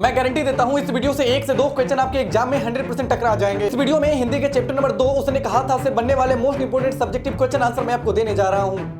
मैं गारंटी देता हूं इस वीडियो से 1 से 2 क्वेश्चन आपके एग्जाम में 100% टकरा जाएंगे। इस वीडियो में हिंदी के चैप्टर नंबर 2 उसने कहा था से बनने वाले most important subjective question answer मैं आपको देने जा रहा हूं।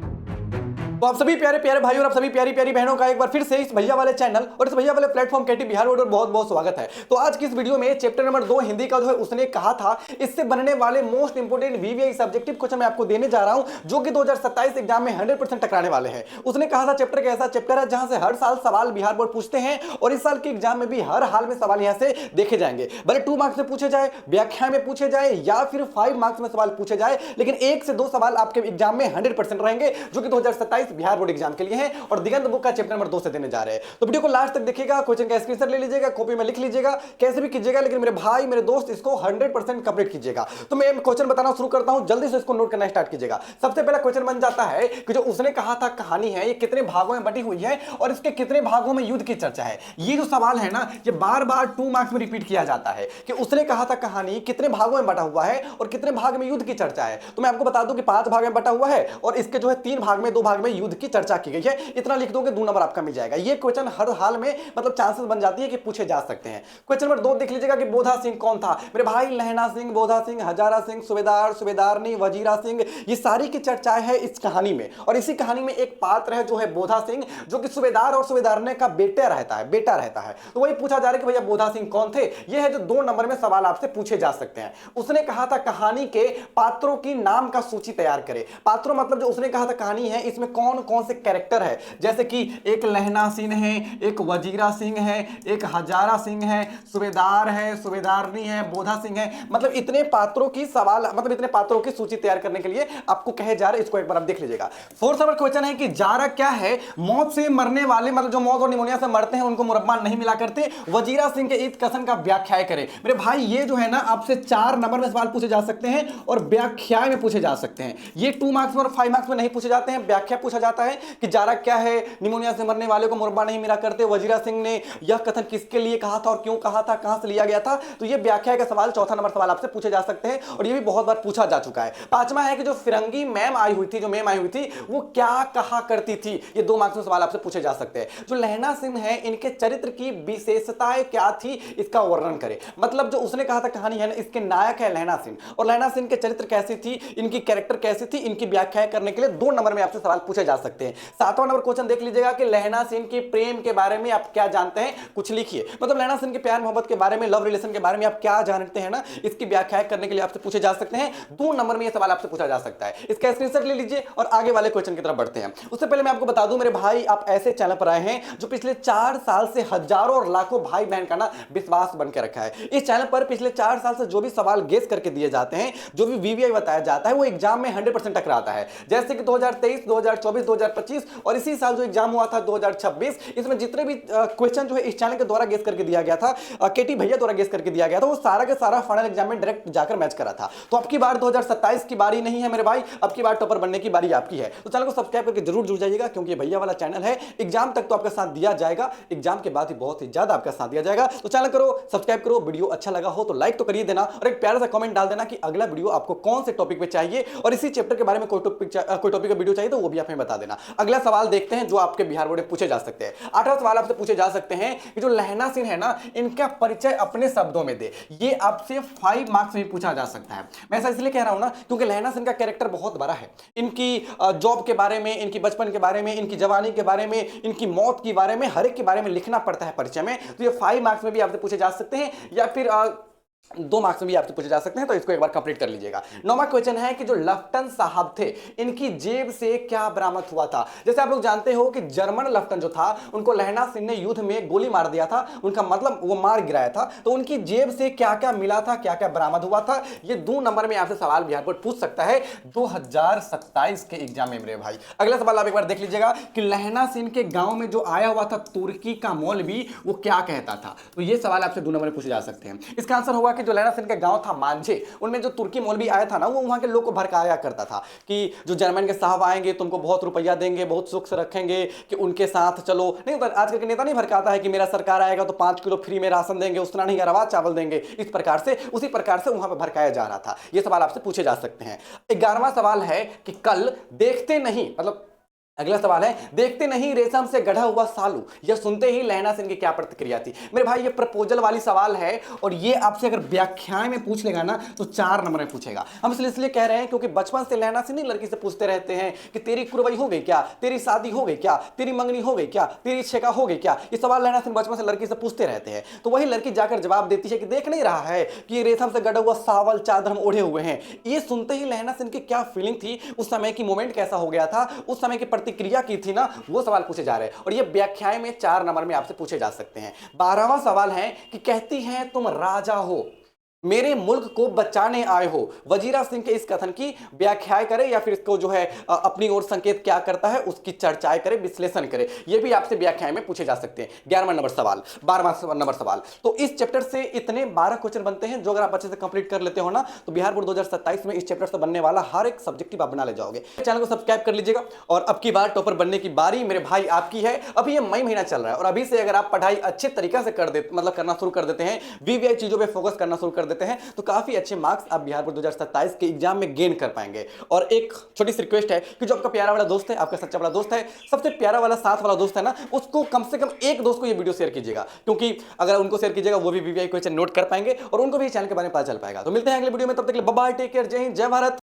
तो आप सभी प्यारे प्यारे भाई और आप सभी प्यारी प्यारी बहनों का एक बार फिर से इस भैया वाले चैनल और इस भैया वाले प्लेटफॉर्म केटी बिहार बोर्ड बहुत बहुत स्वागत है। तो आज की इस वीडियो में चैप्टर नंबर 2 हिंदी का जो है उसने कहा था इससे बनने वाले most important VVI subjective question मैं आपको देने जा रहा हूं जो कि 2027 एग्जाम में 100% टकराने वाले हैं। उसने कहा था चैप्टर का ऐसा चैप्टर है जहां से हर साल सवाल बिहार बोर्ड पूछते हैं और इस साल के एग्जाम में भी हर हाल में सवाल यहां से देखे जाएंगे। भले 2 मार्क्स में पूछे जाए, व्याख्या में पूछे जाए या फिर 5 मार्क्स में सवाल पूछे जाए, लेकिन 1 से 2 सवाल आपके एग्जाम में 100% रहेंगे जो कि 2027 बिहार बोर्ड एग्जाम के लिए है और दिगंत बुक का चैप्टर नंबर 2 से देने जा रहे हैं। तो वीडियो को लास्ट तक देखिएगा, क्वेश्चन का स्क्रीनशॉट ले लीजिएगा, कॉपी में लिख लीजिएगा, कैसे भी कीजिएगा, लेकिन मेरे भाई मेरे दोस्त इसको 100% कंप्लीट कीजिएगा। तो मैं क्वेश्चन बताना शुरू करता हूं, जल्दी से इसको नोट करना स्टार्ट कीजिएगा। सबसे पहला क्वेश्चन बन जाता है कि जो उसने कहा था कहानी है ये कितने भागों में बटी हुई है और इसके कितने भागों में युद्ध की चर्चा है। ये जो सवाल है ना ये बार बार 2 मार्क्स में रिपीट किया जाता है कि उसने कहा था कहानी कितने भागों में बटा हुआ है और कितने भाग में युद्ध की चर्चा है। तो मैं आपको बता दूं कि 5 भाग में बटा हुआ है और इसके जो है 3 भाग में 2 भाग में युद्ध की चर्चा की गई है। इतना लिख दोगे 2 नंबर आपका मिल जाएगा। ये क्वेश्चन हर हाल में मतलब चांसेस बन जाती है कि पूछे जा सकते हैं। क्वेश्चन नंबर 2 देख लीजिएगा कि बोधा सिंह कौन था। मेरे भाई लहना सिंह, बोधा सिंह, हजारा सिंह, सूबेदार, सूबेदारनी, वजीरा सिंह, ये सारी की चर्चाएं है इस कहानी में। और इसी कहानी में एक पात्र है जो है बोधा सिंह जो कि सूबेदार और सूबेदारनी का बेटा रहता है। तो वही पूछा जा रहा है कि भैया बोधा सिंह कौन थे। ये है जो 2 नंबर में सवाल आपसे पूछे जा सकते हैं। उसने कहा था कहानी के पात्रों की नाम का सूची तैयार करें। पात्रों मतलब जो उसने कहा था कहानी है इसमें कौन कौन से कैरेक्टर है, जैसे कि एक लहना सिंह है, एक वजीरा सिंह है, एक हजारा सिंह है, सूबेदार है, सूबेदारनी है, बोधा सिंह है। मतलब इतने पात्रों की सवाल मतलब इतने पात्रों की सूची तैयार करने के लिए आपको कहे जा रहे, इसको एक बार आप देख लीजिएगा। 4th नंबर क्वेश्चन है कि जारा क्या है। मौत से मरने वाले मतलब जो मौत और निमोनिया से मरते हैं उनको मुरब्बा नहीं मिला करते। वजीरा सिंह के इस कथन का व्याख्या करें। मेरे भाई ये जो है ना आपसे 4 नंबर में सवाल पूछे जा सकते हैं और व्याख्या में पूछे जा सकते हैं। ये 2 मार्क्स में और 5 मार्क्स में नहीं पूछे जाते हैं। व्याख्या पूछा जाता है कि जारा क्या है, निमोनिया से मरने वाले को मुरब्बा नहीं मिला करते, वजीरा सिंह ने यह कथन किसके लिए कहा था और क्यों कहा था, कहां से लिया गया था। तो ये व्याख्या का सवाल 4था नंबर सवाल आपसे पूछे जा सकते हैं और ये भी बहुत बार पूछा जा चुका है। 5वां है कि जो फिरंगी मैम आई हुई थी वो क्या कहा करती थी। ये 2 मार्क्स में सवाल आपसे पूछे जा सकते हैं। जो लहना सिंह है इनके चरित्र की विशेषताएं क्या थी इसका वर्णन करें। मतलब जो उसने कहा था कहानी है ना इसके नायक है लहना सिंह और लहना सिंह के चरित्र कैसी थी, इनकी कैरेक्टर कैसी थी, इनकी व्याख्या करने के लिए 2 नंबर में आपसे सवाल पूछे जा सकते हैं। 7वां नंबर क्वेश्चन देख लीजिएगा कि लहना सिंह की प्रेम के बारे में आप क्या जानते हैं, कुछ लिखिए। मतलब लहना सिंह के प्यार मोहब्बत के बारे में, लव रिलेशन के बारे में आप क्या जानते हैं ना, इसकी व्याख्या करने के लिए आपसे पूछे जा सकते हैं। 2 नंबर में यह सवाल आपसे पूछा जा सकता है। इसका स्क्रीनशॉट ले लीजिए और आगे वाले क्वेश्चन की तरफ बढ़ते हैं। उससे पहले मैं आपको बता दूं मेरे भाई आप ऐसे चैनल पर आए हैं जो पिछले 4 साल से हजारों और लाखों भाई बहन का ना विश्वास बन के रखा है। इस चैनल पर पिछले 4 साल से जो भी सवाल गेस करके दिए जाते हैं, जो भी वीवीआई बताया जाता है वो एग्जाम में 100% टकराता है। जैसे कि 2023, 2024, 2025 और इसी साल जो एग्जाम हुआ था 2026, इसमें जितने भी क्वेश्चन जो है इस चैनल के द्वारा गेस करके दिया गया था, केटी भैया द्वारा गेस करके दिया गया था, वो सारा के सारा फाइनल एग्जाम में डायरेक्ट जाकर मैच करा था। तो अब की बार 2027 की बारी नहीं है मेरे भाई, अब की बार टॉपर बनने की बारी आपकी है। तो चैनल को सब्सक्राइब करके जरूर जुड़ जाइएगा क्योंकि भैया वाला चैनल है। एग्जाम तक तो आपका साथ दिया जाएगा, एग्जाम के बाद ही बहुत ही ज्यादा आपका साथ दिया जाएगा। तो चैनल करो सब्सक्राइब करो, वीडियो अच्छा लगा हो तो लाइक तो करिए देना और एक प्यारा सा कमेंट डाल देना कि अगला वीडियो आपको कौन से टॉपिक पे चाहिए और इसी चैप्टर के बारे में कोई टॉपिक का वीडियो चाहिए तो वो भी आप हमें बता देना। अगला सवाल देखते हैं जो आपके बिहार बोर्ड में पूछे जा सकते हैं। 8वां सवाल आपसे पूछे जा सकते हैं कि जो लहना सिंह है ना इनका परिचय अपने शब्दों में दे। ये आपसे 5 मार्क्स में पूछा जा सकता है। मैं ऐसा इसलिए कह रहा हूं ना क्योंकि लहना सिंह का कैरेक्टर बहुत बड़ा है। इनकी जॉब के बारे में, इनकी बचपन के बारे में, इनकी जवानी के बारे में, इनकी मौत के बारे में, हर एक के बारे में लिखना पड़ता है परिचय में। तो ये 5 मार्क्स में भी आपसे पूछे जा सकते हैं या फिर 2 मार्क्स में भी आपसे पूछे जा सकते हैं। तो इसको एक बार कंप्लीट कर लीजिएगा। 9वां क्वेश्चन है कि जो लफ्टन साहब थे इनकी जेब से क्या बरामद हुआ था। जैसे आप लोग जानते हो कि जर्मन लफ्टन जो था उनको लहना सिंह ने युद्ध में गोली मार दिया था, उनका मतलब वो मार गिराया था। तो उनकी जेब से क्या क्या मिला था, क्या क्या बरामद हुआ था, ये 2 नंबर में आपसे सवाल बिहार बोर्ड पूछ सकता है 2027 के एग्जाम में मेरे भाई। अगला सवाल आप एक बार देख लीजिएगा कि लहना सिंह के गांव में जो आया हुआ था तुर्की का मौलवी वो क्या कहता था। तो ये सवाल आपसे 2 नंबर में पूछे जा सकते हैं। इसका आंसर होगा कि जो लहना सिंह का गांव था मांझे, उनमें जो तुर्की मौलवी आया था ना वो वहां के लोग को भड़काया करता था कि जो जर्मन के साहब आएंगे तुमको बहुत रुपया देंगे, बहुत सुख से रखेंगे, कि उनके साथ चलो। नहीं तो आजकल के नेता नहीं भड़काता है कि मेरा सरकार आएगा तो 5 किलो फ्री में राशन देंगे, उस तरह नहीं अरवा चावल देंगे, इस प्रकार से उसी प्रकार से वहां पर भड़काया जा रहा था। ये सवाल आपसे पूछे जा सकते हैं। 11वां सवाल है कि कल देखते नहीं मतलब अगला सवाल है, देखते नहीं रेशम से गढ़ा हुआ सालू, यह सुनते ही लहना सिंह की क्या प्रतिक्रिया थी। मेरे भाई ये प्रपोजल वाली सवाल है और ये आपसे अगर व्याख्याएं में पूछ लेगा ना तो 4 नंबर में पूछेगा। हम इसलिए कह रहे हैं क्योंकि बचपन से लहना सिंह लड़की से पूछते रहते हैं कि तेरी कुरवई हो गई क्या, तेरी शादी हो गई क्या, तेरी मंगनी हो गई क्या, तेरी छेका हो गई क्या। ये सवाल लहना सिंह बचपन से लड़की से पूछते रहते हैं। तो वही लड़की जाकर जवाब देती है कि देख नहीं रहा है कि रेशम से गढ़ा हुआ सावल चादर हम ओढ़े हुए हैं। ये सुनते ही लहना सिंह की क्या फीलिंग थी, उस समय की मोमेंट कैसा हो गया था, उस समय की प्रतिक्रिया की थी ना, वो सवाल पूछे जा रहे हैं और ये व्याख्याएं में 4 नंबर में आपसे पूछे जा सकते हैं। 12वां सवाल है कि कहती हैं तुम राजा हो, मेरे मुल्क को बचाने आए हो। वजीरा सिंह के इस कथन की व्याख्या करे या फिर इसको जो है अपनी ओर संकेत क्या करता है उसकी चर्चाएं करे, विश्लेषण करे। ये भी आपसे व्याख्याएं में पूछे जा सकते हैं। 11वां नंबर सवाल, 12वां नंबर सवाल। तो इस चैप्टर से इतने 12 क्वेश्चन बनते हैं जो अगर आप अच्छे से कंप्लीट कर लेते हो ना तो बिहार बोर्ड 2027 में इस चैप्टर से बनने वाला हर एक सब्जेक्टिव आप बना ले जाओगे। चैनल को सब्सक्राइब कर लीजिएगा और अब की बार टॉपर बनने की बारी मेरे भाई आपकी है। अभी ये मई महीना चल रहा है और अभी से अगर आप पढ़ाई अच्छे तरीके से करना शुरू कर देते हैं, वीवीआई चीजों पर फोकस करना शुरू कर देते हैं तो काफी अच्छे मार्क्स आप बिहार बोर्ड 2027 के एग्जाम में गेन कर पाएंगे। और एक छोटी सी रिक्वेस्ट है कि जो आपका प्यारा वाला दोस्त है, आपका सच्चा वाला दोस्त है, सबसे प्यारा वाला साथ वाला दोस्त है ना, उसको कम से कम एक दोस्त को ये वीडियो शेयर कीजिएगा, क्योंकि अगर उनको शेयर कीजिएगा वो भी वीवीआई क्वेश्चन नोट कर पाएंगे और उनको भी चैनल के बारे में पता चल पाएगा। तो मिलते हैं अगले वीडियो में, तब तक के लिए बाय बाय, टेक केयर, जय हिंद, जय भारत।